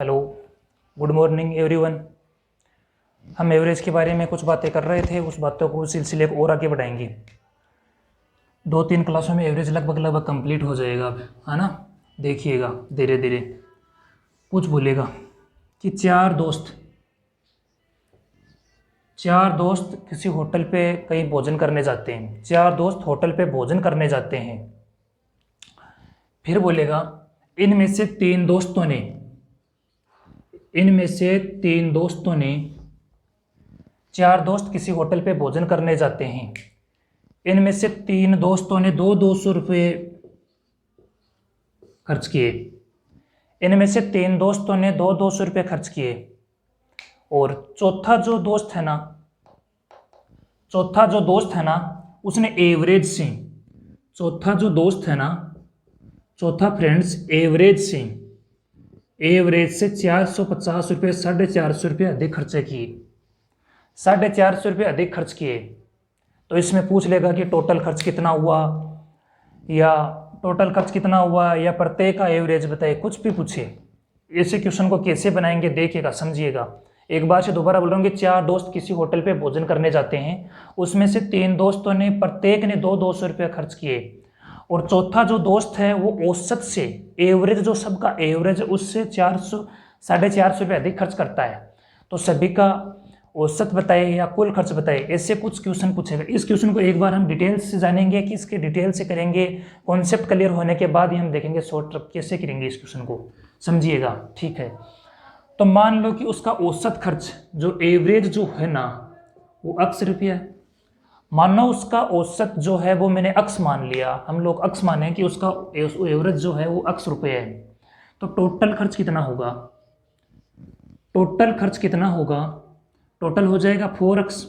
Hello, good morning everyone. हम average के बारे में कुछ बातें कर रहे थे, उस बातों को सिलसिले को और आगे बढ़ाएंगे। 2-3 क्लासों में एवरेज लगभग कंप्लीट हो जाएगा अब, है ना। देखिएगा धीरे धीरे। कुछ बोलेगा कि चार दोस्त किसी होटल पे कहीं भोजन करने जाते हैं। चार दोस्त होटल पे भोजन करने जाते हैं। फिर बोलेगा इनमें से तीन दोस्तों ने चार दोस्त किसी होटल पे भोजन करने जाते हैं। इनमें से तीन दोस्तों ने 200 रुपये खर्च किए। इनमें से तीन दोस्तों ने 200 रुपये खर्च किए और चौथा जो दोस्त है ना उसने एवरेज से, चौथा फ्रेंड्स एवरेज से 450 रुपये, 450 रुपये अधिक खर्चे किए। 450 रुपये अधिक खर्च किए तो इसमें पूछ लेगा कि टोटल खर्च कितना हुआ, या प्रत्येक का एवरेज बताए, कुछ भी पूछे। ऐसे क्वेश्चन को कैसे बनाएंगे देखिएगा, समझिएगा। एक बार से दोबारा बोल रहा हूँ कि चार दोस्त किसी होटल पे भोजन करने जाते हैं। उसमें से तीन दोस्तों ने प्रत्येक ने 200 रुपये खर्च किए और चौथा जो दोस्त है वो औसत से, एवरेज जो सबका एवरेज उससे 450 रुपये अधिक खर्च करता है। तो सभी का औसत बताए या कुल खर्च बताए, ऐसे कुछ क्वेश्चन पूछेगा। इस क्वेश्चन को एक बार हम डिटेल से जानेंगे कि इसके डिटेल से करेंगे। कॉन्सेप्ट क्लियर होने के बाद ही हम देखेंगे शॉर्ट ट्रिक कैसे करेंगे इस क्वेश्चन को, समझिएगा, ठीक है। तो मान लो कि उसका औसत खर्च जो एवरेज जो है ना वो x रुपया है। मानो उसका औसत जो है वो मैंने x मान लिया, हम लोग x माने कि उसका एवरेज जो है वो x रुपये है। तो टोटल खर्च कितना होगा? टोटल हो जाएगा 4x।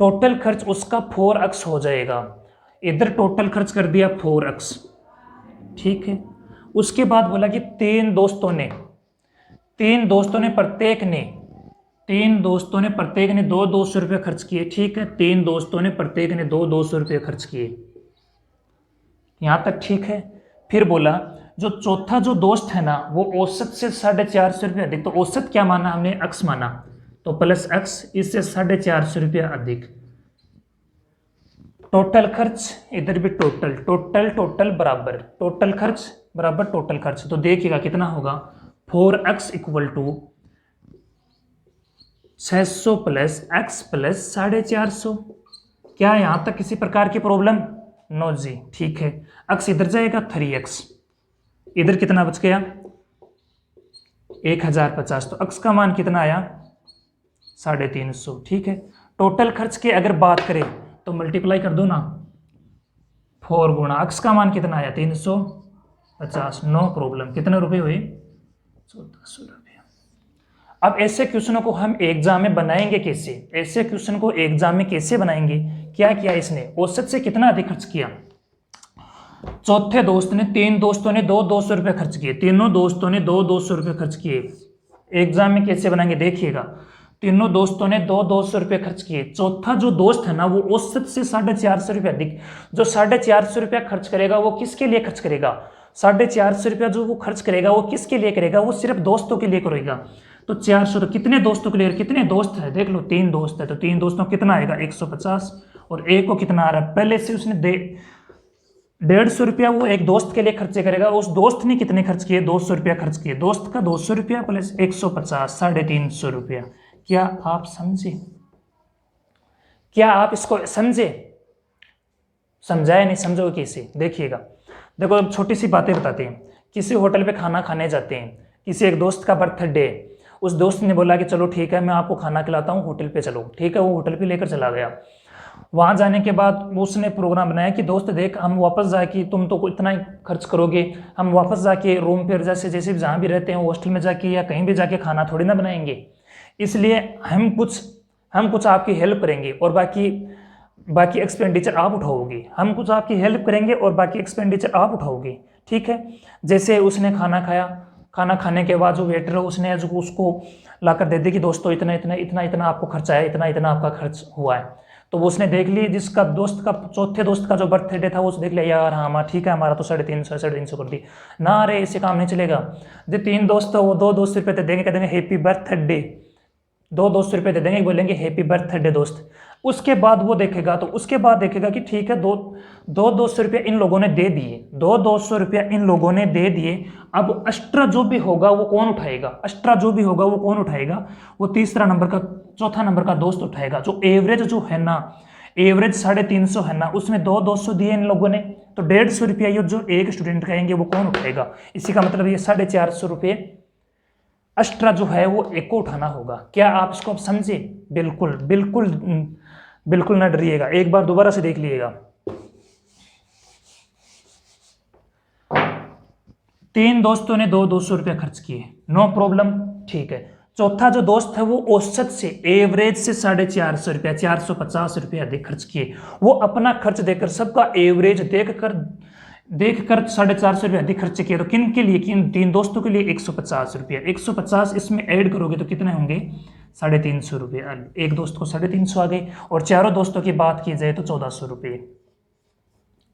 टोटल खर्च उसका 4x हो जाएगा। इधर टोटल खर्च कर दिया 4x, ठीक है। उसके बाद बोला कि तीन दोस्तों ने प्रत्येक ने 200 रुपये खर्च किए, ठीक है। तीन दोस्तों ने प्रत्येक ने 200 रुपये खर्च किए, यहां तक ठीक है। फिर बोला जो चौथा जो दोस्त है ना वो औसत से 450 रुपये अधिक। तो औसत क्या माना हमने? x माना, तो प्लस x, इससे 450 रुपये अधिक। टोटल खर्च, इधर भी टोटल बराबर टोटल खर्च। तो देखिएगा कितना होगा, 4x equal to 600 plus x plus 450। क्या यहां तक किसी प्रकार की प्रॉब्लम? नो जी, ठीक है। x इधर जाएगा 3x, इधर कितना बच गया? 1050। तो x का मान कितना आया? 350, ठीक है। टोटल खर्च की अगर बात करें तो मल्टीप्लाई कर दो ना, 4 गुणा x का मान कितना आया? 350। No problem. कितने रुपए हुए? 1400 रुपये। अब ऐसे क्वेश्चनों को हम एग्जाम में बनाएंगे कैसे? क्या किया इसने? औसत से कितना अधिक खर्च किया? चौथे दोस्त ने, तीन दोस्तों ने 200 रुपये खर्च किए। तीनों दोस्तों ने 200 रुपये खर्च किए। एग्जाम में कैसे बनाएंगे देखिएगा। तीनों दोस्तों ने 200 रुपये खर्च किए। चौथा जो दोस्त है ना वो औसत से 450 रुपये अधिक। जो 450 रुपया खर्च करेगा वो किसके लिए खर्च करेगा? 450 रुपया जो वो खर्च करेगा वो किसके लिए करेगा? वो सिर्फ दोस्तों के लिए करेगा। तो 400 तो कितने दोस्तों के लिए? कितने दोस्त है देख लो, 3 दोस्त है। तो 3 दोस्तों कितना आएगा? 150। और एक को कितना आ रहा है? पहले से उसने 150 रुपया वो एक दोस्त के लिए खर्चे करेगा। उस दोस्त ने कितने खर्च किए? 200 रुपया खर्च किए। दोस्त का 200 रुपया प्लस 150, 350 रुपया। क्या आप समझे? क्या आप इसको समझे? समझाया नहीं? समझोगे कैसे? देखिएगा, देखो अब छोटी सी बातें बताते हैं। किसी होटल पे खाना खाने जाते हैं, किसी एक दोस्त का बर्थडे। उस दोस्त ने बोला कि चलो ठीक है मैं आपको खाना खिलाता हूँ, होटल पे चलो, ठीक है। वो होटल पे लेकर चला गया। वहाँ जाने के बाद उसने प्रोग्राम बनाया कि दोस्त देख, हम वापस जाके, तुम तो इतना ही खर्च करोगे, हम वापस जाके रूम पर जैसे भी जहाँ भी रहते हैं हॉस्टल में जाके या कहीं भी जाके खाना थोड़ी ना बनाएंगे, इसलिए हम कुछ आपकी हेल्प करेंगे और बाकी एक्सपेंडिचर आप उठाओगे। हम कुछ आपकी हेल्प करेंगे और बाकी एक्सपेंडिचर आप उठाओगे, ठीक है। जैसे उसने खाना खाया, खाना खाने के बाद जो वेटर है उसने उसको लाकर दे दी कि दोस्तों इतना आपको खर्चा है, इतना आपका खर्च हुआ है। तो वो उसने देख ली, जिसका दोस्त का चौथे दोस्त का जो बर्थडे था वो उसने देख लिया, यार हाँ हमारा ठीक है, हमारा तो 350 कर दी ना, अरे इससे काम नहीं चलेगा। जो 3 दोस्त हो वो 200 रुपये दे देंगे, कह देंगे हैप्पी बर्थडे, 200 रुपये दे देंगे, बोलेंगे हैप्पी बर्थडे दोस्त। उसके बाद वो देखेगा, तो उसके बाद देखेगा कि ठीक है, 200 रुपये इन लोगों ने दे दिए, 200 रुपये इन लोगों ने दे दिए। अब एक्स्ट्रा जो भी होगा वो कौन उठाएगा, एक्स्ट्रा जो भी होगा वो कौन उठाएगा, वो तीसरा नंबर का, चौथा नंबर का दोस्त उठाएगा। जो एवरेज जो है ना, एवरेज 350 है ना, उसमें 200 दिए इन लोगों ने, तो 150 रुपया ये जो एक स्टूडेंट कहेंगे वो कौन उठाएगा। इसी का मतलब ये 450 रुपये एक्स्ट्रा जो है वो एक को उठाना होगा। क्या आप इसको अब समझे? बिल्कुल बिल्कुल बिल्कुल ना डरिएगा, एक बार दोबारा से देख लीजिएगा। 3 दोस्तों ने 200 रुपये खर्च किए, नो प्रॉब्लम, ठीक है। चौथा जो दोस्त है वो औसत से, एवरेज से 450 रुपया, 450 रुपये अधिक खर्च किए। वो अपना खर्च देकर, सबका एवरेज देखकर 450 रुपये अधिक खर्च किए। तो किन के लिए, किन 3 दोस्तों के लिए 150 रुपया, 150 इसमें ऐड करोगे तो कितने होंगे, 350 रुपये। एक दोस्त को 350 आ गए, और चारों दोस्तों की बात की जाए तो 1400 रुपये,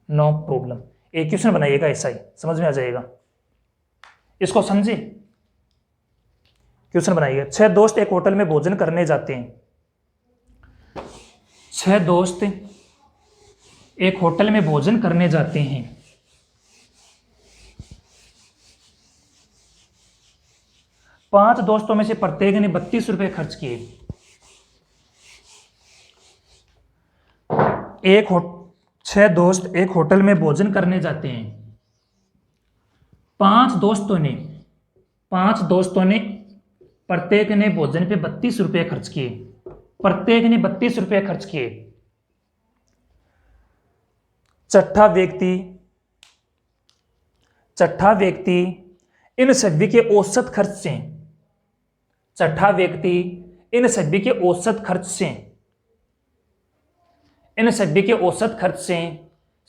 नो प्रॉब्लम। एक क्वेश्चन बनाइएगा ऐसा ही, समझ में आ जाएगा, इसको समझे। क्वेश्चन बनाइएगा, 6 दोस्त एक होटल में भोजन करने जाते हैं। 6 दोस्त एक होटल में भोजन करने जाते हैं। 5 दोस्तों में से प्रत्येक ने 32 रुपये खर्च किए। 6 दोस्त एक होटल में भोजन करने जाते हैं। 5 दोस्तों ने प्रत्येक ने भोजन पे 32 रुपये खर्च किए, प्रत्येक ने 32 रुपये खर्च किए। छठा व्यक्ति इन सभी के औसत खर्च से, छठा व्यक्ति इन सभी के औसत खर्च से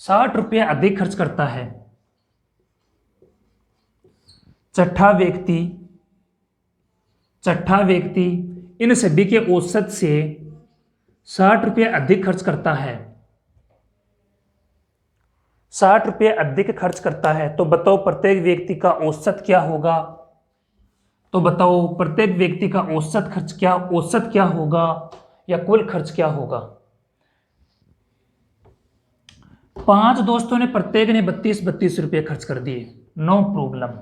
60 रुपये अधिक खर्च करता है। छठा व्यक्ति इन सभी के औसत से 60 रुपये अधिक खर्च करता है, 60 रुपये अधिक खर्च करता है। तो बताओ प्रत्येक व्यक्ति का औसत क्या होगा, तो बताओ प्रत्येक व्यक्ति का औसत क्या होगा, या कुल खर्च क्या होगा। 5 दोस्तों ने प्रत्येक ने 32 रुपये खर्च कर दिए, नो प्रॉब्लम।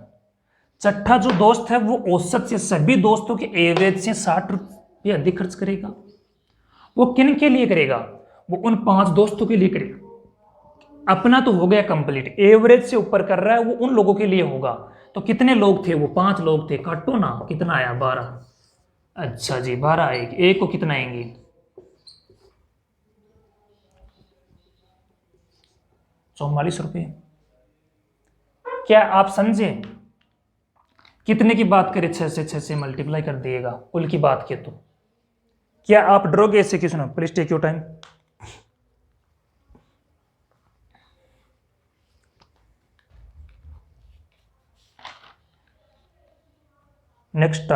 छठा जो दोस्त है वो औसत से, सभी दोस्तों के एवरेज से 60 रुपये अधिक खर्च करेगा। वो किन के लिए करेगा, वो उन 5 दोस्तों के लिए करेगा। अपना तो हो गया कंप्लीट, एवरेज से ऊपर कर रहा है, वो उन लोगों के लिए होगा। तो कितने लोग थे, वो 5 लोग थे, काटो ना, कितना आया, 12। अच्छा जी 12 आएगी, एक को कितना आएंगे, 44 रुपये। क्या आप समझे? कितने की बात करें, 6 से मल्टीप्लाई कर दिएगा, कुल की बात किया तो। क्या आप डरोगे ऐसे question? Please take your time. Next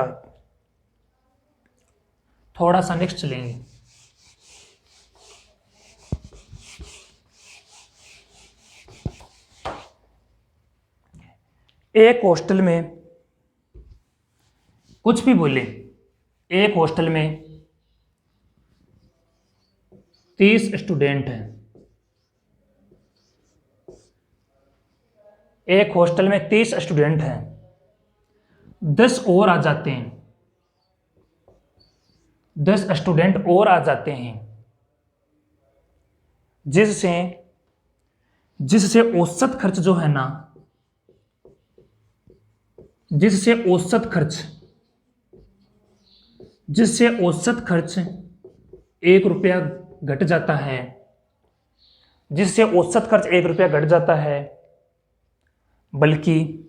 थोड़ा सा नेक्स्ट चलेंगे। एक हॉस्टल में, कुछ भी बोले, एक हॉस्टल में 30 स्टूडेंट हैं। एक हॉस्टल में 30 स्टूडेंट हैं, 10 और आ जाते हैं, 10 स्टूडेंट और आ जाते हैं, जिससे औसत खर्च जो है ना, जिससे औसत खर्च 1 रुपया घट जाता है, जिससे औसत खर्च 1 रुपया घट जाता है, बल्कि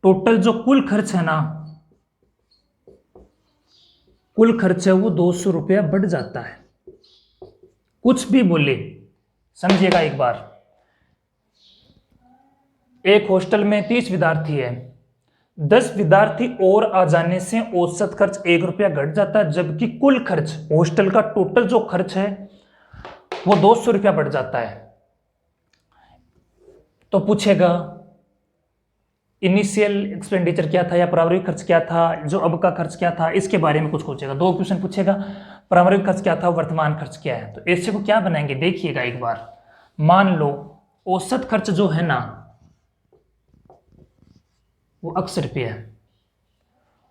टोटल जो कुल खर्च है ना, कुल खर्च है वो 200 रुपया बढ़ जाता है। कुछ भी बोले, समझिएगा एक बार। एक हॉस्टल में 30 विद्यार्थी है, 10 विद्यार्थी और आ जाने से औसत खर्च 1 रुपया घट जाता है, जबकि कुल खर्च, हॉस्टल का टोटल जो खर्च है वो 200 रुपया बढ़ जाता है। तो पूछेगा इनिशियल एक्सपेंडिचर क्या था या प्रारंभिक खर्च क्या था, जो अब का खर्च क्या था, इसके बारे में कुछ पूछेगा। 2 क्वेश्चन पूछेगा, प्रारंभिक खर्च क्या था, वर्तमान खर्च क्या है। तो ऐसे को क्या बनाएंगे देखिएगा एक बार। मान लो औसत खर्च जो है ना वो x रुपये है,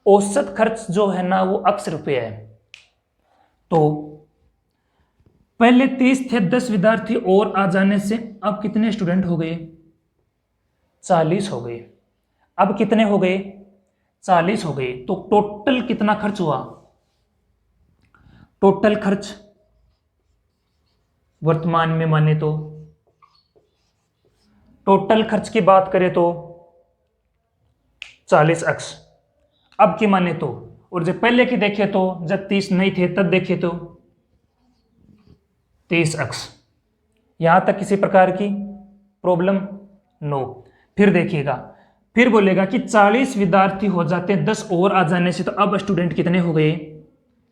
औसत खर्च जो है ना वो x रुपये है। तो पहले 30 थे, 10 विद्यार्थी और आ जाने से अब कितने स्टूडेंट हो गए, 40 हो गए। अब कितने हो गए, 40 हो गए। तो टोटल कितना खर्च हुआ, टोटल खर्च वर्तमान में माने तो, टोटल खर्च की बात करें तो 40x अब की माने तो, और जब पहले की देखे तो जब 30 नहीं थे तब देखे तो 30x। यहां तक किसी प्रकार की प्रॉब्लम नो। फिर देखिएगा, फिर बोलेगा कि 40 विद्यार्थी हो जाते हैं 10 और आ जाने से, तो अब स्टूडेंट कितने हो गए,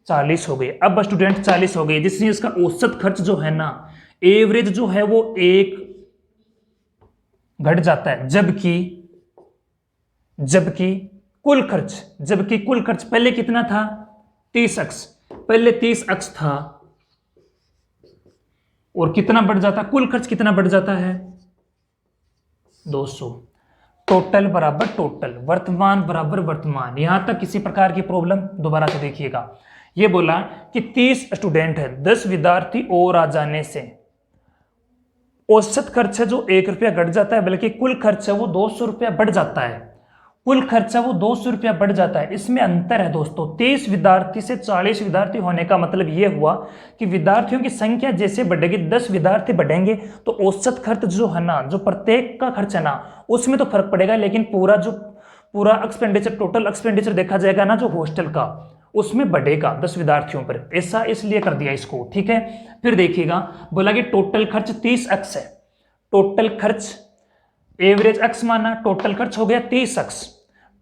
40 हो गए। अब स्टूडेंट 40 हो गए, जिससे इसका औसत खर्च जो है ना, एवरेज जो है वो 1 घट जाता है। जबकि जबकि कुल खर्च पहले कितना था, 30x, पहले 30x था, और कितना बढ़ जाता, कुल खर्च कितना बढ़ जाता है, 200। टोटल बराबर टोटल, वर्तमान बराबर वर्तमान। यहां तक किसी प्रकार की प्रॉब्लम, दोबारा से देखिएगा। ये बोला कि 30 स्टूडेंट है, 10 विद्यार्थी और आ जाने से औसत खर्च है जो 1 रुपया घट जाता है, बल्कि कुल खर्च है वो 200 रुपया बढ़ जाता है। कुल खर्चा वो 200 रुपया बढ़ जाता है। इसमें अंतर है दोस्तों, 30 विद्यार्थी से 40 विद्यार्थी होने का मतलब ये हुआ कि विद्यार्थियों की संख्या जैसे बढ़ेगी, 10 विद्यार्थी बढ़ेंगे तो औसत खर्च जो है ना, जो प्रत्येक का खर्च है ना, उसमें तो फर्क पड़ेगा, लेकिन पूरा एक्सपेंडिचर, टोटल एक्सपेंडिचर देखा जाएगा ना जो हॉस्टल का, उसमें बढ़ेगा 10 विद्यार्थियों पर। ऐसा इसलिए कर दिया इसको, ठीक है। फिर देखिएगा, बोला कि टोटल खर्च 30x है, टोटल खर्च एवरेज x माना, टोटल खर्च हो गया 30x,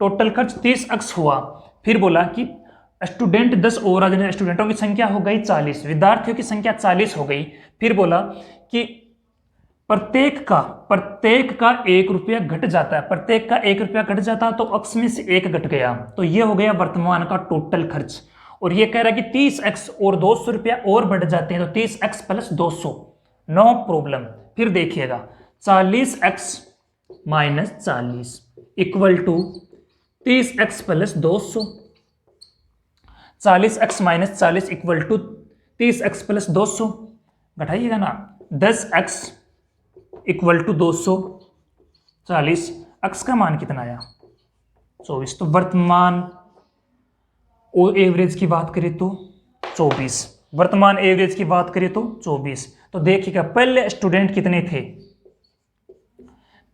टोटल खर्च 30x हुआ। फिर बोला कि स्टूडेंट 10 और आ जाने, स्टूडेंटों की संख्या हो गई 40, विद्यार्थियों की संख्या 40 हो गई। फिर बोला कि प्रत्येक का 1 रुपया घट जाता है, प्रत्येक का 1 रुपया घट जाता है, तो x में से 1 घट गया, तो ये हो गया वर्तमान का टोटल खर्च। और ये कह रहा है कि 30x और 200 रुपया और बढ़ जाते हैं, तो 30x प्लस 200, नो प्रॉब्लम। फिर देखिएगा 40x minus 40 equal to 30x plus 200, 40x minus 40 equal to 30x plus 200, घटाइएगा ना, 10x इक्वल टू 240, x का मान कितना आया, 24। तो वर्तमान और एवरेज की बात करें तो 24, वर्तमान एवरेज की बात करें तो 24। तो देखिएगा पहले स्टूडेंट कितने थे,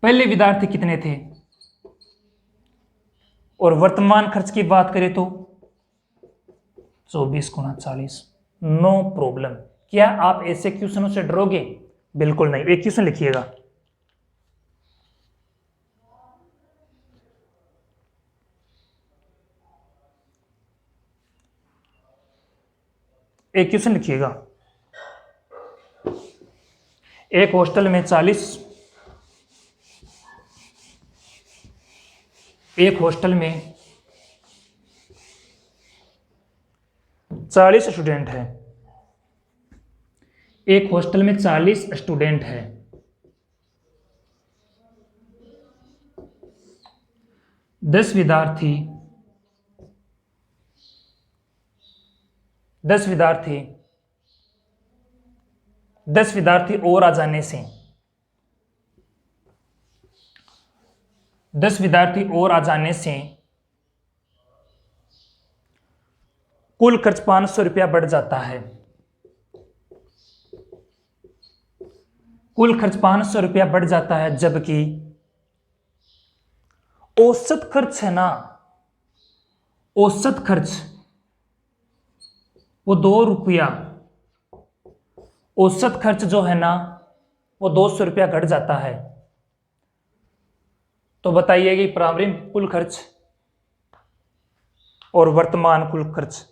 पहले विद्यार्थी कितने थे, और वर्तमान खर्च की बात करें तो 24 गुना 40, नो प्रॉब्लम। क्या आप ऐसे क्वेश्चनों से डरोगे, बिल्कुल नहीं। एक क्वेश्चन लिखिएगा, एक क्वेश्चन लिखिएगा। एक हॉस्टल में 40, एक हॉस्टल में 40 स्टूडेंट है, एक हॉस्टल में 40 स्टूडेंट है, 10 विद्यार्थी 10 विद्यार्थी और आ जाने से, 10 विद्यार्थी और आ जाने से कुल खर्च 500 रुपया बढ़ जाता है, कुल खर्च 500 रुपया बढ़ जाता है। जबकि औसत खर्च है ना, औसत खर्च वो 2 रुपया, औसत खर्च जो है ना वो 200 रुपया घट जाता है। तो बताइए कि प्रारंभिक कुल खर्च और वर्तमान कुल खर्च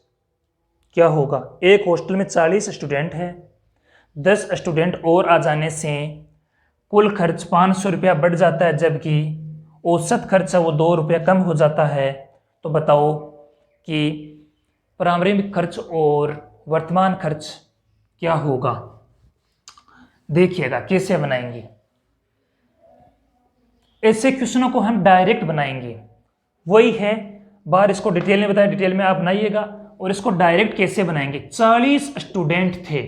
क्या होगा। एक हॉस्टल में 40 स्टूडेंट है, 10 स्टूडेंट और आ जाने से कुल खर्च 500 रुपया बढ़ जाता है, जबकि औसत खर्च है वो 2 रुपया कम हो जाता है। तो बताओ कि प्रारंभिक खर्च और वर्तमान खर्च क्या होगा। देखिएगा कैसे बनाएंगे। ऐसे क्वेश्चनों को हम डायरेक्ट बनाएंगे, वही है बाहर इसको डिटेल में बताया, डिटेल में आप बनाइएगा। और इसको डायरेक्ट कैसे बनाएंगे। 40 स्टूडेंट थे,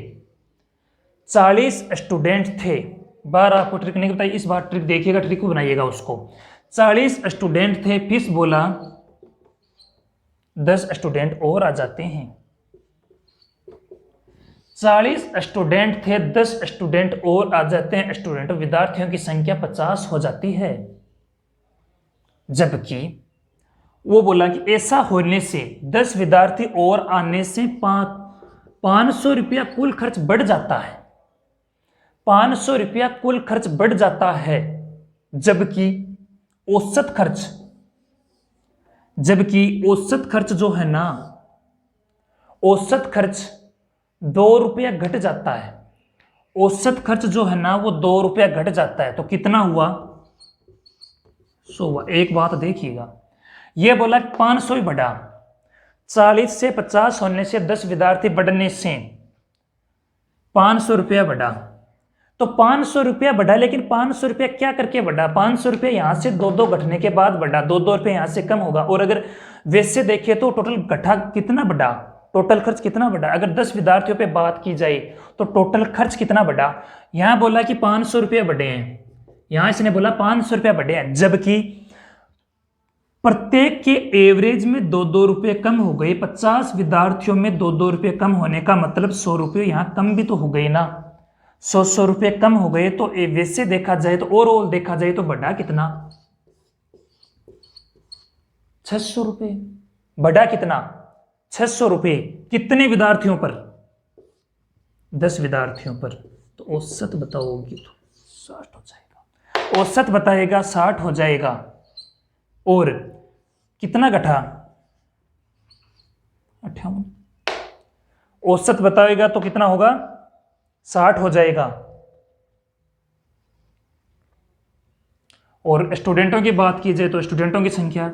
40 स्टूडेंट थे। बार आपको ट्रिक नहीं बताई, इस बार ट्रिक देखिएगा, ट्रिक को बनाइएगा उसको। 40 स्टूडेंट थे, फिर बोला 10 स्टूडेंट और आ जाते हैं। 40 स्टूडेंट थे, 10 स्टूडेंट और आ जाते हैं। स्टूडेंट विद्यार्थियों की संख्या 50 हो जाती है। जबकि वो बोला कि ऐसा होने से 10 विद्यार्थी और आने से 500 रुपया कुल खर्च बढ़ जाता है। 500 रुपया कुल खर्च बढ़ जाता है, जबकि औसत खर्च जो है ना, औसत खर्च 2 रुपया घट जाता है। औसत खर्च जो है ना वो 2 रुपया घट जाता है। तो कितना हुआ, 100 हुआ। एक बात देखिएगा, ये बोला 500 ही बढ़ा, 40 से 50 होने से 10 विद्यार्थी बढ़ने से 500 रुपया बढ़ा। तो 500 रुपया बढ़ा, लेकिन 500 रुपया क्या करके बढ़ा। 500 रुपया यहां से 2 घटने के बाद बढ़ा, 2 रुपये यहां से कम होगा। और अगर वैसे देखें तो टोटल घटा कितना बढ़ा, टोटल खर्च कितना बढ़ा। अगर 10 विद्यार्थियों पे बात की जाए तो टोटल खर्च कितना बढ़ा। यहां बोला कि 500 रुपये बढ़े हैं, यहां इसने बोला 500 रुपया बढ़े हैं, जबकि प्रत्येक के एवरेज में 2 रुपये कम हो गए। 50 विद्यार्थियों में 2 रुपये कम होने का मतलब 100 रुपये यहां कम भी तो हो गए ना। 100 रुपये कम हो गए। तो वैसे देखा जाए तो ओवरऑल देखा जाए तो बढ़ा कितना, 600 रुपये। बढ़ा कितना, 600 रुपये। कितने विद्यार्थियों पर, 10 विद्यार्थियों पर। तो औसत बताओगी तो 60 हो जाएगा, औसत बताएगा 60 हो जाएगा। और कितना घटा, 58। औसत बताएगा तो कितना होगा, 60 हो जाएगा। और स्टूडेंटों की बात की जाए तो स्टूडेंटों की संख्या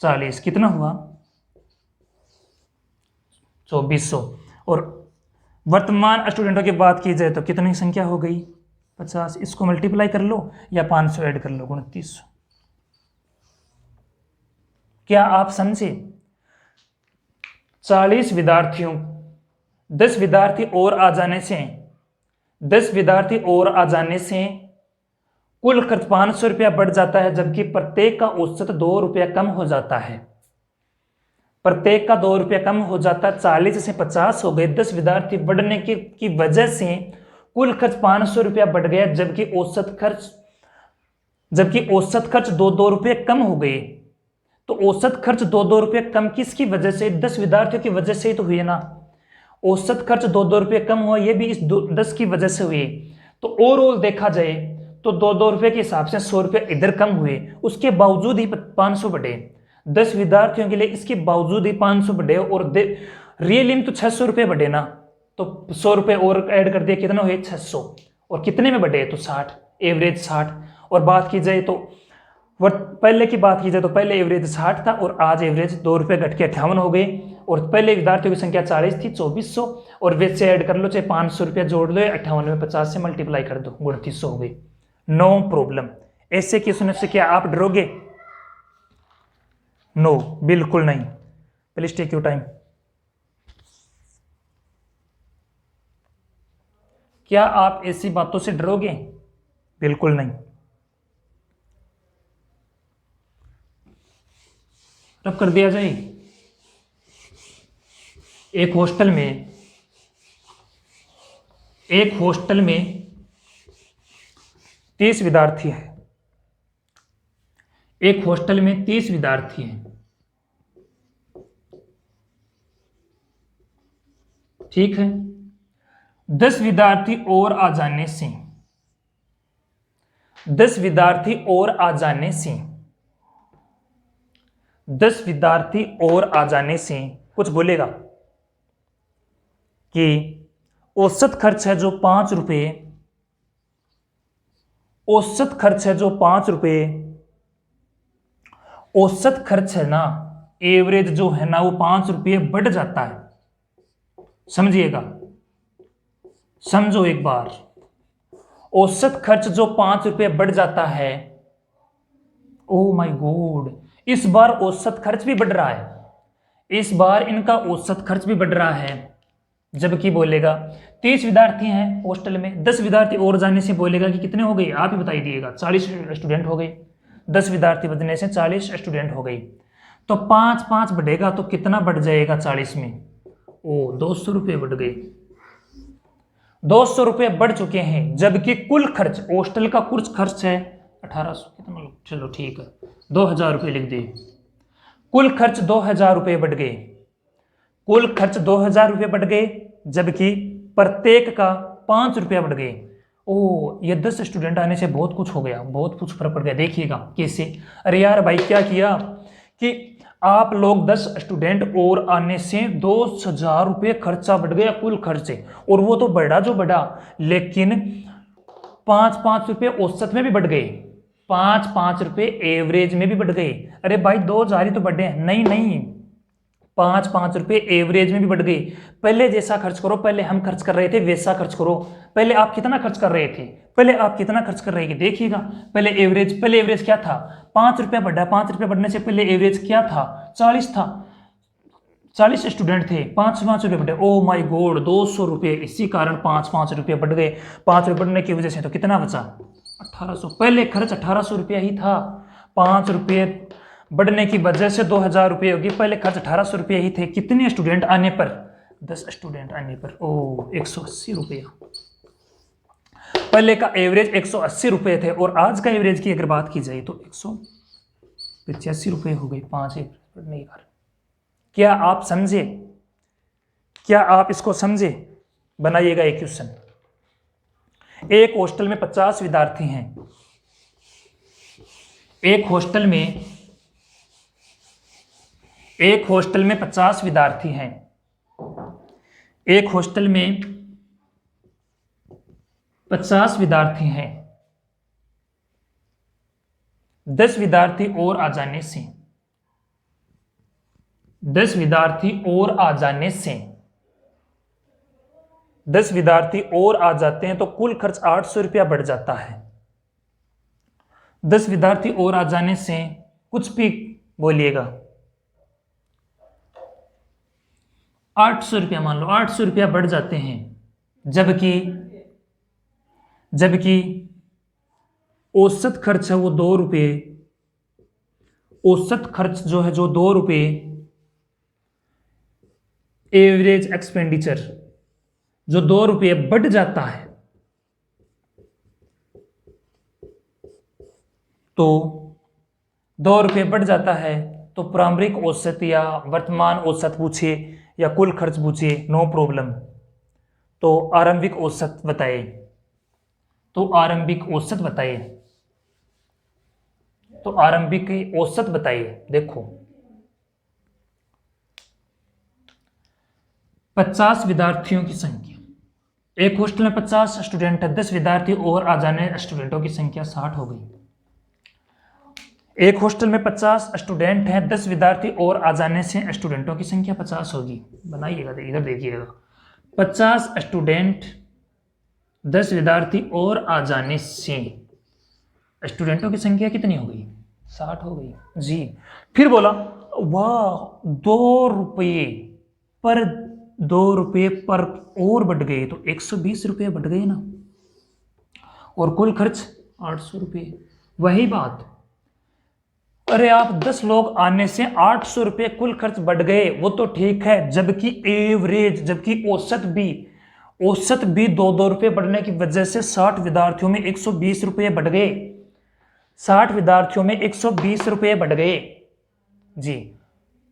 40, कितना हुआ, 2400। और वर्तमान स्टूडेंटों की बात की जाए तो कितनी संख्या हो गई, 50। इसको मल्टीप्लाई कर लो या 500 ऐड कर लो, 2900। क्या आप समझे। 40 विद्यार्थियों, 10 विद्यार्थी और आ जाने से, 10 विद्यार्थी और आ जाने से कुल खर्च 500 रुपया बढ़ जाता है, जबकि प्रत्येक का औसत 2 रुपया कम हो जाता है। प्रत्येक का 2 रुपया कम हो जाता है। 40 से 50 हो गए। 10 विद्यार्थी बढ़ने की वजह से कुल खर्च 500 रुपया बढ़ गया, जबकि औसत खर्च 2 रुपये कम हो गए। तो औसत खर्च 2 रुपये कम किसकी वजह से, 10 विद्यार्थियों की वजह से ही तो हुए ना। औसत खर्च 2 रुपये कम हुआ, ये भी इस 10 की वजह से हुए। तो ओवरऑल देखा जाए तो 2 रुपये के हिसाब से 100 रुपये इधर कम हुए, उसके बावजूद ही 500 बढ़े। 10 विद्यार्थियों के लिए इसके बावजूद ही 500 बढ़े। और रियली में तो 600 रुपये बढ़े ना। तो 100 रुपये और ऐड कर दिया, कितना हुए, 600। और कितने में बढ़े, तो 60, एवरेज 60। और बात की जाए तो पहले की बात की जाए तो पहले एवरेज 60 था और आज एवरेज 2 रुपये घट के 58 हो गए। और पहले विद्यार्थियों की संख्या 40 थी, 2400। और वैसे ऐड कर लो, चाहे 500 रुपया जोड़ लो, 58 में 50 से मल्टीप्लाई कर दो, 2900 हो गई। No problem. ऐसे क्वेश्चन से क्या आप डरोगे, नो, बिल्कुल नहीं। Please take your time. क्या आप ऐसी बातों से डरोगे, बिल्कुल नहीं। रब कर दिया जाए। एक हॉस्टल में 30 विद्यार्थी है। एक हॉस्टल में 30 विद्यार्थी हैं, ठीक है। 10 विद्यार्थी और आ जाने से, 10 विद्यार्थी और आ जाने से, 10 विद्यार्थी और आ जाने से कुछ बोलेगा कि औसत खर्च है जो 5 रुपये, औसत खर्च है जो 5 रुपये, औसत खर्च है ना, एवरेज जो है ना वो 5 रुपये बढ़ जाता है। समझिएगा, समझो एक बार, औसत खर्च जो 5 रुपये बढ़ जाता है। ओ माय गॉड, इस बार औसत खर्च भी बढ़ रहा है, इस बार इनका औसत खर्च भी बढ़ रहा है। जबकि बोलेगा 30 विद्यार्थी हैं हॉस्टल में, 10 विद्यार्थी और जाने से बोलेगा कि कितने हो गए, आप ही बताई दिएगा, 40 स्टूडेंट हो गए। 10 विद्यार्थी बदलने से 40 स्टूडेंट हो गई, तो 5 बढ़ेगा तो कितना बढ़ जाएगा 40 में, ओ 200 रुपये बढ़ गए, 200 रुपये बढ़ चुके हैं। जबकि कुल खर्च हॉस्टल का कुल खर्च है 1800, कितना, चलो ठीक है 2000 रुपये लिख दिए, कुल खर्च 2000 रुपये बढ़ गए, कुल खर्च 2000 रुपये बढ़ गए, जबकि प्रत्येक का 5 रुपया बढ़ गए। ओ ये 10 स्टूडेंट आने से बहुत कुछ हो गया, बहुत कुछ फर्क पड़ गया। देखिएगा कैसे, अरे यार भाई क्या किया कि आप लोग 10 स्टूडेंट और आने से 2000 रुपये खर्चा बढ़ गया कुल खर्च से, और वो तो बढ़ा जो बढ़ा, लेकिन 5 रुपये औसत में भी बढ़ गए, 5 रुपये एवरेज में भी बढ़ गए। अरे भाई 2000 ही तो बढ़े, नहीं 5 रुपये एवरेज में भी बढ़ गई। पहले जैसा खर्च करो, पहले हम खर्च कर रहे थे वैसा खर्च करो। पहले आप कितना खर्च कर रहे थे, पहले आप कितना खर्च कर रहे थे देखिएगा। पहले एवरेज क्या था, 5 रुपया बढ़ा, 5 रुपये बढ़ने से पहले एवरेज क्या था, 40 था, 40 स्टूडेंट थे, 5 रुपये बढ़े, ओ माय गॉड 200 रुपये। इसी कारण 5 रुपये बढ़ गए, 5 रुपये बढ़ने की वजह से तो कितना बचा 1800। पहले खर्च 1800 रुपया ही था, 5 रुपये बढ़ने की वजह से 2000 रुपये होगी, पहले खर्च 1800 रुपये ही थे। कितने स्टूडेंट आने पर, 10 स्टूडेंट आने पर, ओ 180 रुपया। पहले का एवरेज 180 रुपये थे, और आज का एवरेज की अगर बात की जाए तो 185 रुपये हो गई 5 बढ़ने के कारण। क्या आप समझे, क्या आप इसको समझे? बनाइएगा एक क्वेश्चन। एक हॉस्टल में 50 विद्यार्थी हैं, एक हॉस्टल में 50 विद्यार्थी हैं, एक हॉस्टल में 50 विद्यार्थी हैं, 10 विद्यार्थी और आ जाने से 10 विद्यार्थी और आ जाने से 10 विद्यार्थी और आ जाते हैं तो कुल खर्च 800 रुपया बढ़ जाता है। 10 विद्यार्थी और आ जाने से कुछ भी बोलिएगा, 800 रुपया मान लो, 800 रुपया बढ़ जाते हैं। जबकि औसत खर्च है वो 2 रुपये, औसत खर्च जो है जो 2 रुपये, एवरेज एक्सपेंडिचर जो 2 रुपये बढ़ जाता है, तो 2 रुपये बढ़ जाता है तो प्रारंभिक औसत या वर्तमान औसत पूछे या कुल खर्च पूछे, नो प्रॉब्लम। तो आरंभिक औसत बताए, तो आरंभिक औसत बताइए, तो आरंभिक औसत बताइए। देखो 50 विद्यार्थियों की संख्या, एक हॉस्टल में 50 स्टूडेंट है, 10 विद्यार्थी और आ जाने स्टूडेंटों की संख्या 60 हो गई। एक हॉस्टल में 50 स्टूडेंट हैं, 10 विद्यार्थी और आ जाने से स्टूडेंटों की संख्या 50 होगी। बनाइएगा, इधर देखिएगा, 50 स्टूडेंट, 10 विद्यार्थी और आ जाने से स्टूडेंटों की संख्या कितनी हो गई, 60 हो गई जी। फिर बोला वाह 2 रुपये पर और बढ़ गए तो 120 रुपये बढ़ गए ना, और कुल खर्च 800 रुपये। वही बात, अरे आप 10 लोग आने से 800 रुपये कुल खर्च बढ़ गए, वो तो ठीक है। जबकि एवरेज, जबकि औसत भी 2 रुपये बढ़ने की वजह से 60 विद्यार्थियों में 120 रुपये बढ़ गए, 60 विद्यार्थियों में 120 रुपये बढ़ गए जी।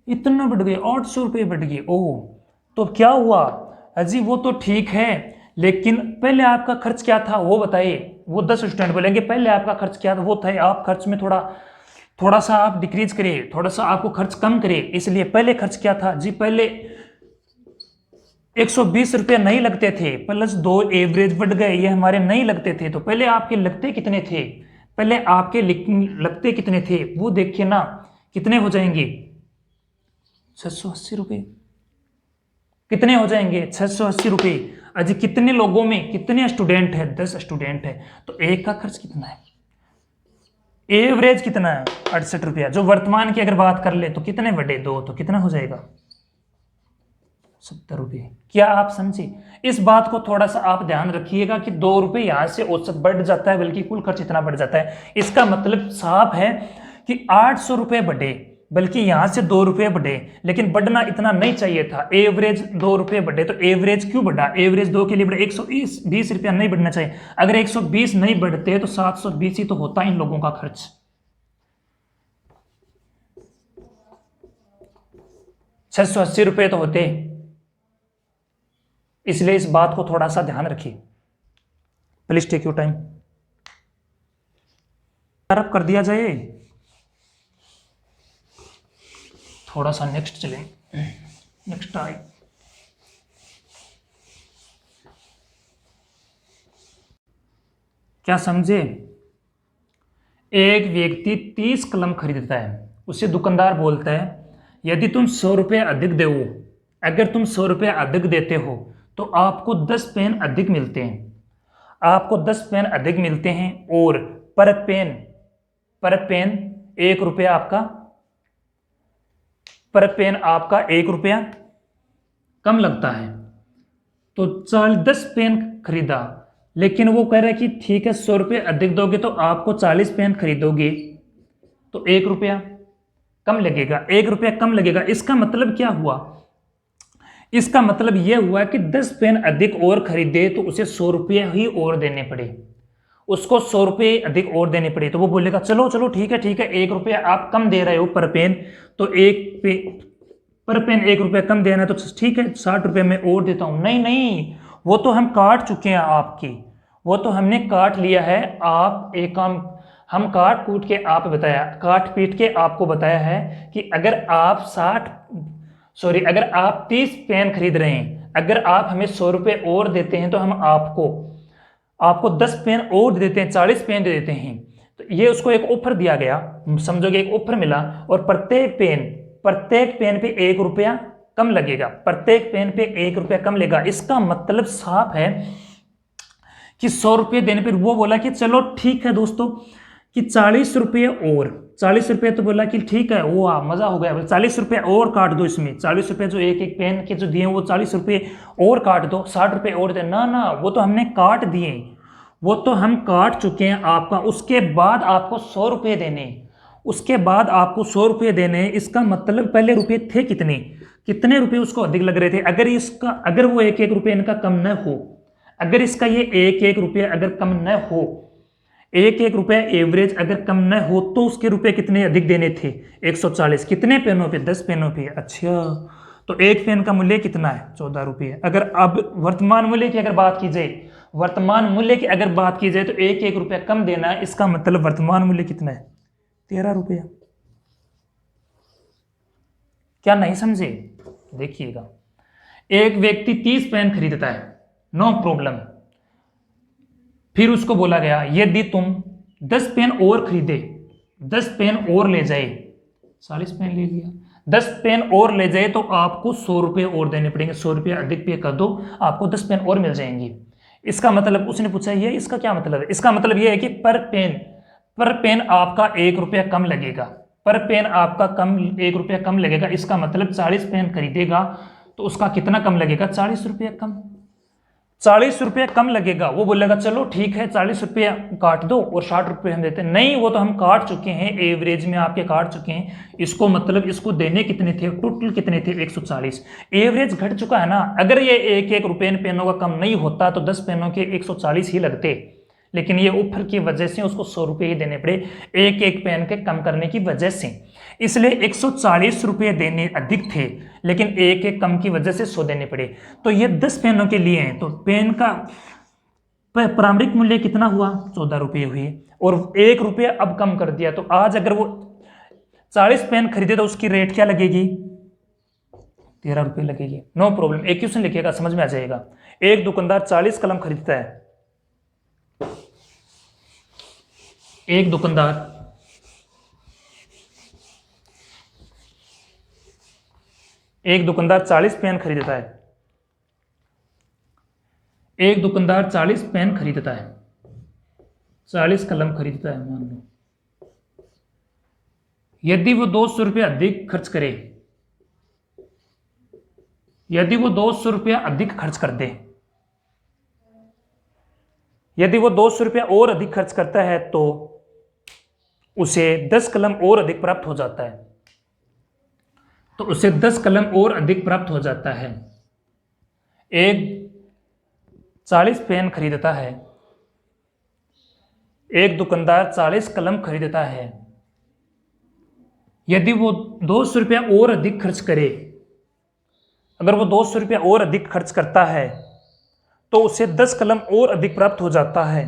इतना बढ़ गए, 800 रुपये बढ़ गए। ओह, तो क्या हुआ जी, वो तो ठीक है, लेकिन पहले आपका खर्च क्या था वो बताइए। वो 10 स्टूडेंट बोलेंगे पहले आपका खर्च क्या था, वो था आप खर्च में थोड़ा सा आप डिक्रीज करिए, थोड़ा सा आपको खर्च कम करिए, इसलिए पहले खर्च क्या था जी। 120 रुपये नहीं लगते थे, प्लस 2 एवरेज बढ़ गए, ये हमारे नहीं लगते थे। तो पहले आपके लगते कितने थे, पहले आपके लगते कितने थे वो देखिए ना, कितने हो जाएंगे 680 रुपये। कितने हो जाएंगे 680 रुपये। अजी कितने लोगों में कितने स्टूडेंट है, 10 स्टूडेंट है, तो एक का खर्च कितना है, एवरेज कितना है 68 रुपया। जो वर्तमान की अगर बात कर ले तो कितने बड़े 2, तो कितना हो जाएगा 70 रुपये। क्या आप समझे? इस बात को थोड़ा सा आप ध्यान रखिएगा कि 2 रुपये यहां से औसत बढ़ जाता है, बल्कि कुल खर्च इतना बढ़ जाता है। इसका मतलब साफ है कि 800 रुपये बढ़े, बल्कि यहां से 2 रुपये बढ़े, लेकिन बढ़ना इतना नहीं चाहिए था। एवरेज 2 रुपये बढ़े, तो एवरेज क्यों बढ़ा, एवरेज 2 के लिए बढ़ा, 120 रुपया नहीं बढ़ना चाहिए। अगर 120 नहीं बढ़ते तो 720 ही तो होता इन लोगों का खर्च। 680 रुपये तो होते, इसलिए इस बात को थोड़ा सा ध्यान रखिए। Please take your time. कर दिया जाए, थोड़ा सा नेक्स्ट चलें, नेक्स्ट आए। क्या समझे? एक व्यक्ति 30 कलम खरीदता है, उसे दुकानदार बोलता है यदि तुम 100 रुपये अधिक दो, अगर तुम 100 रुपये अधिक देते हो तो आपको 10 पेन अधिक मिलते हैं, आपको 10 पेन अधिक मिलते हैं, और पर पेन 1 रुपया आपका, पर पेन आपका 1 रुपया कम लगता है। तो 10 पेन खरीदा, लेकिन वो कह रहा है कि ठीक है 100 रुपये अधिक दोगे तो आपको 40 पेन खरीदोगे तो 1 रुपया कम लगेगा, 1 रुपया कम लगेगा। इसका मतलब क्या हुआ, इसका मतलब यह हुआ कि 10 पेन अधिक और खरीदे तो उसे 100 रुपये ही और देने पड़े, उसको 100 रुपये अधिक और देने पड़े। तो वो बोलेगा चलो चलो ठीक है 1 रुपया आप कम दे रहे हो पर पेन, तो पर पेन 1 रुपया कम देना, तो ठीक है 60 रुपये मैं और देता हूँ। नहीं नहीं, वो तो हम काट चुके हैं आपकी, वो तो हमने काट लिया है। आप एक काम, हम काट पीट के आपको बताया है कि अगर आप 30 पेन खरीद रहे हैं, अगर आप हमें 100 रुपये और देते हैं तो हम आपको 10 पेन और दे देते हैं, 40 पेन दे देते हैं। तो ये उसको एक ऑफर दिया गया, समझोगे एक ऑफर मिला, और प्रत्येक पेन पे 1 रुपया कम लगेगा, प्रत्येक पेन पे 1 रुपया कम लगेगा। इसका मतलब साफ है कि 100 रुपये देने पर वो बोला कि चलो ठीक है दोस्तों कि 40 रुपये और 40 रुपये, तो बोला कि ठीक है वो मजा हो गया, 40 रुपये और काट दो इसमें, 40 रुपये जो एक पेन के जो दिए वो 40 रुपये और काट दो, 60 रुपये और दे। ना वो तो हमने काट दिए, वो तो हम काट चुके हैं आपका, उसके बाद आपको 100 रुपये देने, उसके बाद आपको 100 रुपये देने। इसका मतलब पहले रुपये थे कितने रुपये उसको अधिक लग रहे थे। अगर वो 1 रुपये इनका कम न हो, अगर इसका ये 1 रुपये अगर कम न हो, 1 रुपये एवरेज अगर कम न हो, तो उसके रुपये कितने अधिक देने थे 140। कितने पेनों पे 10 पेनों पे। अच्छा, तो एक पेन का मूल्य कितना है 14 रुपये। अगर अब वर्तमान मूल्य की अगर बात की जाए, तो 1 रुपया कम देना है, इसका मतलब वर्तमान मूल्य कितना है 13 रुपया। क्या नहीं समझे? देखिएगा, एक व्यक्ति 30 पेन खरीदता है, नो प्रॉब्लम, फिर उसको बोला गया यदि तुम 10 पेन और खरीदे, 10 पेन और ले जाए, 40 पेन ले लिया, 10 पेन और ले जाए तो आपको 100 रुपये और देने पड़ेंगे, 100 रुपये अधिक पे कर दो, आपको 10 पेन और मिल जाएंगी। इसका मतलब उसने पूछा ये इसका क्या मतलब है? इसका मतलब ये है कि पर पेन आपका 1 रुपया कम लगेगा, पर पेन आपका 1 रुपया कम लगेगा। इसका मतलब 40 पेन खरीदेगा तो उसका कितना कम लगेगा 40 रुपया कम, 40 रुपये कम लगेगा। वो बोलेगा चलो ठीक है 40 रुपये काट दो और 60 रुपये हम देते हैं। नहीं, वो तो हम काट चुके हैं, एवरेज में आपके काट चुके हैं। इसको मतलब इसको देने कितने थे, टोटल कितने थे 140, एवरेज घट चुका है ना। अगर ये 1 रुपये पेनों का कम नहीं होता तो 10 पेनों के 140 ही लगते, लेकिन ये ऑफर की वजह से उसको 100 रुपये ही देने पड़े, एक पेन के कम करने की वजह से। इसलिए 140 रुपये देने अधिक थे, लेकिन एक कम की वजह से 100 देने पड़े। तो ये 10 पेनों के लिए हैं, तो पेन का प्रारंभिक मूल्य कितना हुआ 14 रुपये हुई, और 1 रुपये अब कम कर दिया। तो आज अगर वो 40 पेन खरीदे तो उसकी रेट क्या लगेगी 13 रुपये लगेगी। नो प्रॉब्लम, एक क्वेश्चन लिखिएगा, समझ में आ जाएगा। एक दुकानदार 40 कलम खरीदता है। एक दुकानदार 40 पेन खरीदता है। एक दुकानदार 40 पेन खरीदता है, 40 कलम खरीदता है मान लो। यदि वो 200 रुपया अधिक खर्च करे, यदि वो 200 रुपया अधिक खर्च कर दे, यदि वो 200 रुपया और अधिक खर्च करता है तो उसे 10 कलम और अधिक प्राप्त हो जाता है। तो उसे 10 कलम और अधिक प्राप्त हो जाता है। एक 40 पेन खरीदता है, एक दुकानदार 40 कलम खरीदता है। यदि वो 200 रुपया और अधिक खर्च करे, अगर वो 200 रुपया और अधिक खर्च करता है तो उसे 10 कलम और अधिक प्राप्त हो जाता है।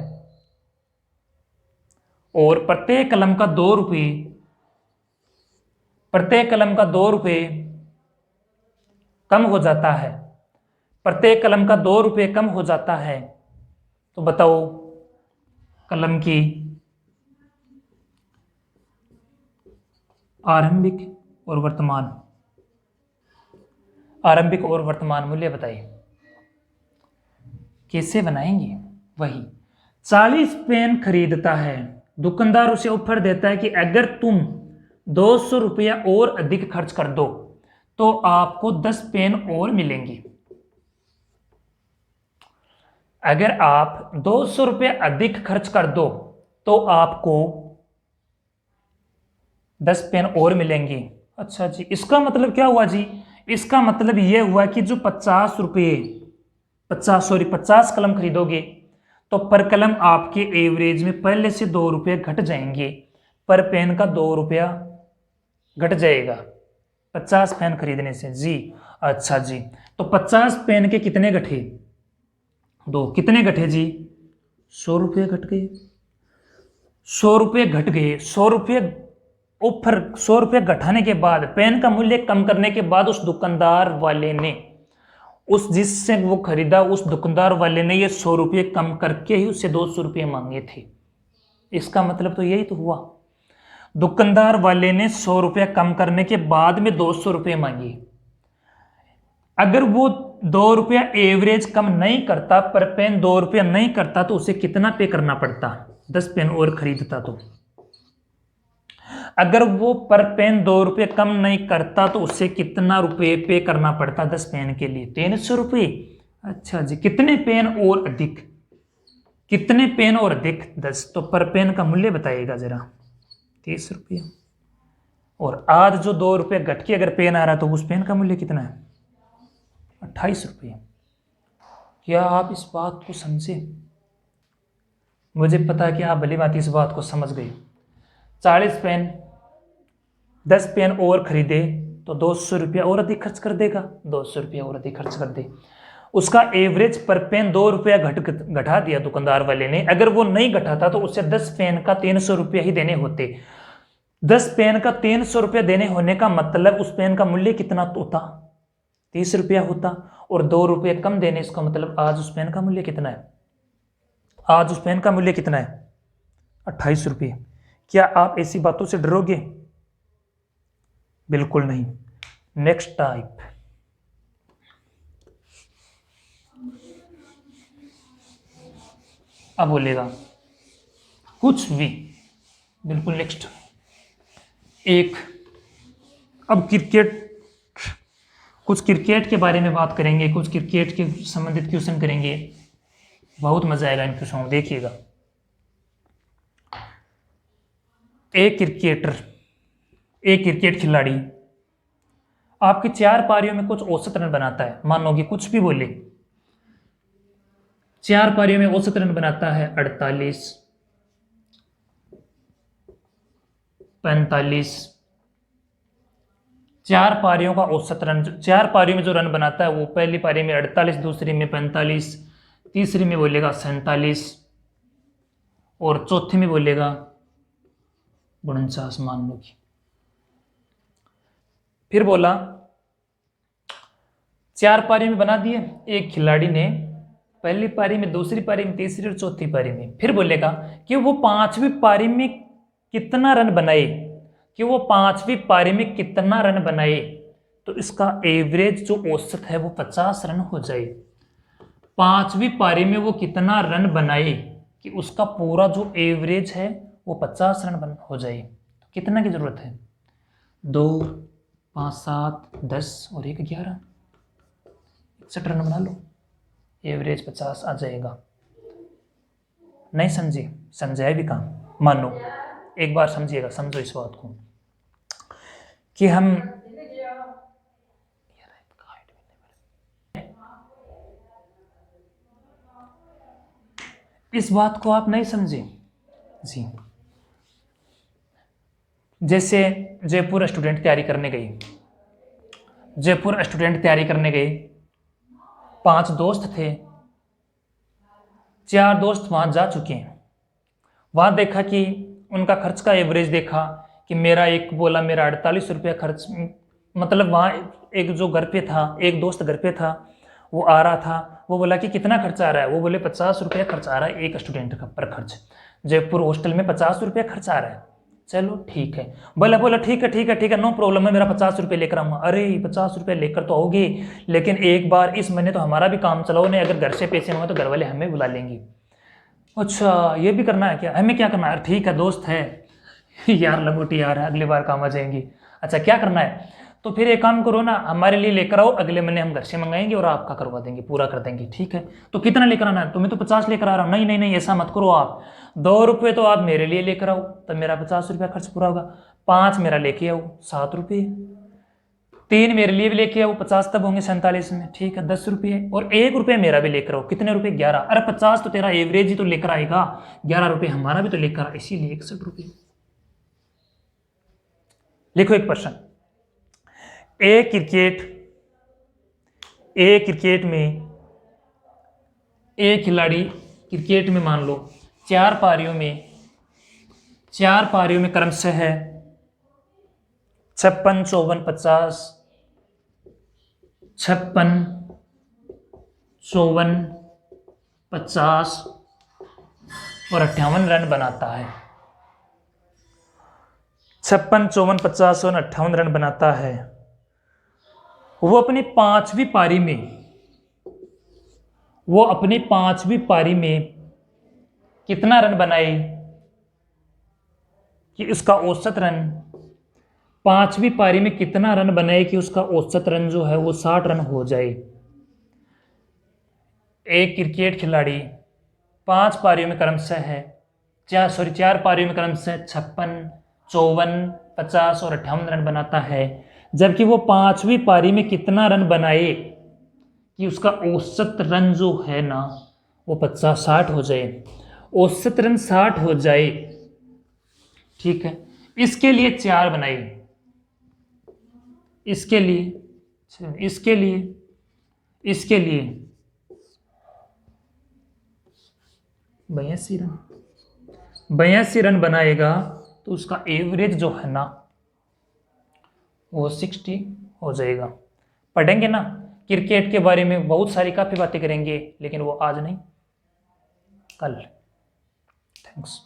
और प्रत्येक कलम का 2 रुपये, प्रत्येक कलम का 2 रुपये कम हो जाता है, प्रत्येक कलम का 2 रुपये कम हो जाता है। तो बताओ कलम की आरंभिक और वर्तमान, आरंभिक और वर्तमान मूल्य बताइए, कैसे बनाएंगे। वही 40 पेन खरीदता है, दुकानदार उसे ऑफर देता है कि अगर तुम 200 रुपया और अधिक खर्च कर दो तो आपको 10 पेन और मिलेंगी। अगर आप 200 रुपया अधिक खर्च कर दो तो आपको 10 पेन और मिलेंगी। अच्छा जी, इसका मतलब क्या हुआ जी? इसका मतलब यह हुआ कि जो 50 कलम खरीदोगे तो पर कलम आपके एवरेज में पहले से 2 रुपये घट जाएंगे, पर पेन का 2 रुपया घट जाएगा 50 पेन खरीदने से जी। अच्छा जी, तो 50 पेन के कितने घटे? 2। कितने घटे जी? 100 रुपये घट गए। 100 रुपये घट गए। 100 रुपये ऑफर, 100 रुपये घटाने के बाद, पेन का मूल्य कम करने के बाद उस दुकानदार वाले ने, उस जिससे वो खरीदा उस दुकानदार वाले ने ये 100 रुपये कम करके ही उससे 200 रुपये मांगे थे। इसका मतलब तो यही तो हुआ, दुकानदार वाले ने 100 रुपये कम करने के बाद में 200 रुपये मांगे। अगर वो 2 रुपया एवरेज कम नहीं करता, पर पेन 2 रुपया नहीं करता, तो उसे कितना पे करना पड़ता? 10 पेन और खरीदता तो। अगर वो पर पेन 2 रुपये कम नहीं करता तो उसे कितना रुपये पे करना पड़ता 10 पेन के लिए? 300 रुपये। अच्छा जी, कितने पेन और अधिक? कितने पेन और अधिक? 10। तो पर पेन का मूल्य बताइएगा जरा। 30 रुपये। और आज जो 2 रुपये घट के अगर पेन आ रहा है तो उस पेन का मूल्य कितना है? 28 रुपये। क्या आप इस बात को समझे? मुझे पता है कि आप भली बात इस बात को समझ गए। 40 पेन 10 पेन और खरीदे तो 200 रुपया और अधिक खर्च कर देगा, 200 रुपया और अधिक खर्च कर दे। उसका एवरेज पर पेन 2 रुपया घटा दिया दुकानदार वाले ने। अगर वो नहीं घटाता तो उसे 10 पेन का 300 रुपया ही देने होते। 10 पेन का 300 रुपया देने होने का मतलब उस पेन का मूल्य कितना होता? 30 रुपया होता। और 2 रुपये कम देने, इसका मतलब आज उस पेन का मूल्य कितना है? आज उस पेन का मूल्य कितना है? 28 रुपये। क्या आप ऐसी बातों से डरोगे? बिल्कुल नहीं। नेक्स्ट टाइप, अब बोलेगा कुछ भी, बिल्कुल नेक्स्ट। एक, अब क्रिकेट, कुछ क्रिकेट के बारे में बात करेंगे, कुछ क्रिकेट के संबंधित क्वेश्चन करेंगे। बहुत मजा आएगा इन क्वेश्चनों में, देखिएगा। एक क्रिकेट खिलाड़ी आपकी 4 पारियों में कुछ औसत रन बनाता है। मान लो कि कुछ भी बोले, 4 पारियों में औसत रन बनाता है 48, 45। 4 पारियों का औसत रन, 4 पारियों में जो रन बनाता है वो पहली पारी में 48, दूसरी में 45, तीसरी में बोलेगा 47 और चौथी में बोलेगा 49 मान लो कि। फिर बोला 4 पारी में बना दिए। एक खिलाड़ी ने पहली पारी में, दूसरी पारी में, तीसरी और चौथी पारी में, फिर बोलेगा कि वो 5वीं पारी में कितना रन बनाए, कि वो 5वीं पारी में कितना रन बनाए। तो इसका एवरेज जो औसत है वो 50 रन हो जाए। 5वीं पारी में वो कितना रन बनाए कि उसका पूरा जो एवरेज है वो 50 रन हो जाए। तो कितना की जरूरत है? 2, 5, 7, 10 और 1, 11, 61 रन बना लो, एवरेज 50 आ जाएगा। नहीं समझी? समझाया भी काम। मानो एक बार समझिएगा, समझो इस बात को कि हम इस बात को आप नहीं समझे जी। जैसे जयपुर स्टूडेंट तैयारी करने गई, जयपुर स्टूडेंट तैयारी करने गए, 5 दोस्त थे, 4 दोस्त वहां जा चुके हैं। वहां देखा कि उनका खर्च का एवरेज देखा कि मेरा एक बोला मेरा 48 रुपया खर्च, मतलब वहाँ एक जो घर पे था, एक दोस्त घर पे था, वो आ रहा था, वो बोला कि कितना खर्च आ रहा है? वो बोले 50 रुपया खर्च आ रहा है एक स्टूडेंट का पर खर्च, जयपुर हॉस्टल में 50 रुपया खर्च आ रहा है। चलो ठीक है, बोला ठीक है ठीक है ठीक है, नो प्रॉब्लम है, मेरा 50 रुपये लेकर आऊँगा। अरे 50 रुपये लेकर तो आओगे, लेकिन एक बार इस महीने तो हमारा भी काम चलाओ, नहीं अगर घर से पैसे मांगे तो घर वाले हमें बुला लेंगे। अच्छा ये भी करना है क्या? हमें क्या करना है? ठीक है दोस्त है यार, लंगोटी यार है, अगली बार काम आ जाएंगी। अच्छा क्या करना है? तो फिर एक काम करो ना, हमारे लिए लेकर आओ, अगले महीने हम घर से मंगाएंगे और आपका करवा देंगे, पूरा कर देंगे। ठीक है, तो कितना लेकर आना है? तुम्हें तो 50 लेकर आ रहा हूँ। नहीं नहीं नहीं, ऐसा मत करो आप, 2 रुपये तो आप मेरे लिए लेकर आओ, तब मेरा 50 रुपया खर्च पूरा होगा। 5 मेरा लेके आओ, 7 रुपये, 3 मेरे लिए भी लेके आओ, 50 तब होंगे 47 में। ठीक है 10 रुपये, और 1 रुपये मेरा भी लेकर आओ। कितने रुपये? 11। अरे 50 तो तेरा एवरेज ही तो लेकर आएगा, 11 रुपये हमारा भी तो लेकर आ, इसीलिए 61 रुपये। लिखो एक प्रश्न, एक क्रिकेट में एक खिलाड़ी क्रिकेट में मान लो 4 पारियों में क्रमशः है 56, 54, 50, 56, 54, 50 और 58 रन बनाता है। 56, 54, 50 और 58 रन बनाता है। वो अपनी 5वीं पारी में कितना रन बनाए कि उसका औसत रन, 5वीं पारी में कितना रन बनाए कि उसका औसत रन जो है वो 60 रन हो जाए। एक क्रिकेट खिलाड़ी 5 पारियों में क्रमशः है 4 पारियों में क्रमशः 56, 54, 50 और 58 रन बनाता है, जबकि वो 5वीं पारी में कितना रन बनाए कि उसका औसत रन जो है ना वो 60 हो जाए, औसत रन 60 हो जाए। ठीक है, इसके लिए 4 बनाई, इसके लिए 82 रन बनाएगा, तो उसका एवरेज जो है ना वो 60 हो जाएगा। पढ़ेंगे ना क्रिकेट के बारे में, बहुत सारी काफ़ी बातें करेंगे, लेकिन वो आज नहीं, कल। थैंक्स।